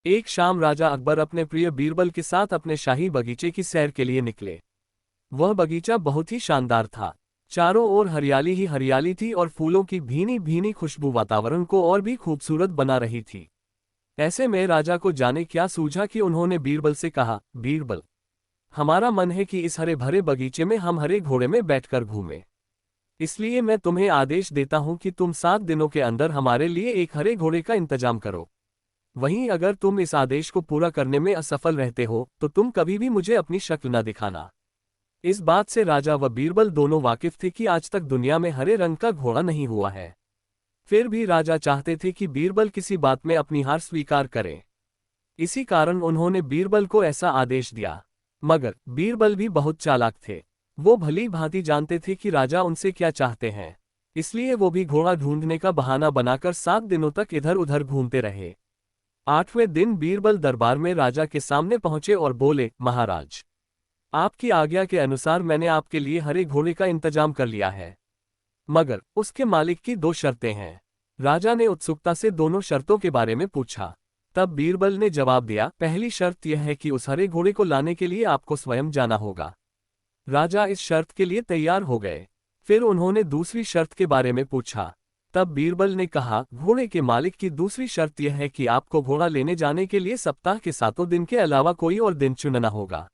एक शाम राजा अकबर अपने प्रिय बीरबल के साथ अपने शाही बगीचे की सैर के लिए निकले। वह बगीचा बहुत ही शानदार था। चारों ओर हरियाली ही हरियाली थी और फूलों की भीनी भीनी खुशबू वातावरण को और भी खूबसूरत बना रही थी। ऐसे में राजा को जाने क्या सूझा कि उन्होंने बीरबल से कहा, बीरबल, हमारा मन है कि इस हरे भरे बगीचे में हम हरे घोड़े में बैठकर घूमें। इसलिए मैं तुम्हें आदेश देता हूं कि तुम 7 दिनों के अंदर हमारे लिए एक हरे घोड़े का इंतजाम करो। वहीं अगर तुम इस आदेश को पूरा करने में असफल रहते हो तो तुम कभी भी मुझे अपनी शक्ल न दिखाना। इस बात से राजा व बीरबल दोनों वाकिफ थे कि आज तक दुनिया में हरे रंग का घोड़ा नहीं हुआ है। फिर भी राजा चाहते थे कि बीरबल किसी बात में अपनी हार स्वीकार करे। इसी कारण उन्होंने बीरबल को ऐसा आदेश दिया। मगर बीरबल भी बहुत चालाक थे। वो भली भांति जानते थे कि राजा उनसे क्या चाहते हैं। इसलिए वो भी घोड़ा ढूंढने का बहाना बनाकर 7 दिनों तक इधर उधर घूमते रहे। 8वें दिन बीरबल दरबार में राजा के सामने पहुंचे और बोले, महाराज, आपकी आज्ञा के अनुसार मैंने आपके लिए हरे घोड़े का इंतजाम कर लिया है। मगर उसके मालिक की 2 शर्तें हैं। राजा ने उत्सुकता से दोनों शर्तों के बारे में पूछा। तब बीरबल ने जवाब दिया, पहली शर्त यह है कि उस हरे घोड़े को लाने के लिए आपको स्वयं जाना होगा। राजा इस शर्त के लिए तैयार हो गए। फिर उन्होंने दूसरी शर्त के बारे में पूछा। तब बीरबल ने कहा, घोड़े के मालिक की दूसरी शर्त यह है कि आपको घोड़ा लेने जाने के लिए सप्ताह के 7 दिन के अलावा कोई और दिन चुनना होगा।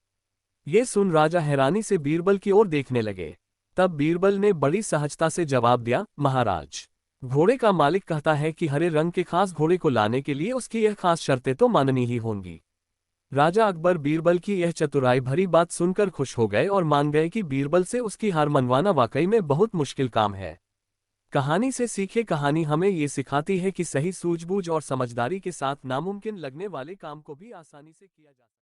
ये सुन राजा हैरानी से बीरबल की ओर देखने लगे। तब बीरबल ने बड़ी सहजता से जवाब दिया, महाराज, घोड़े का मालिक कहता है कि हरे रंग के खास घोड़े को लाने के लिए उसकी यह खास शर्तें तो माननी ही होंगी। राजा अकबर बीरबल की यह चतुराई भरी बात सुनकर खुश हो गए और मान गए कि बीरबल से उसकी हार मनवाना वाकई में बहुत मुश्किल काम है। कहानी से सीखे कहानी हमें ये सिखाती है कि सही सूझबूझ और समझदारी के साथ नामुमकिन लगने वाले काम को भी आसानी से किया जा सकता है।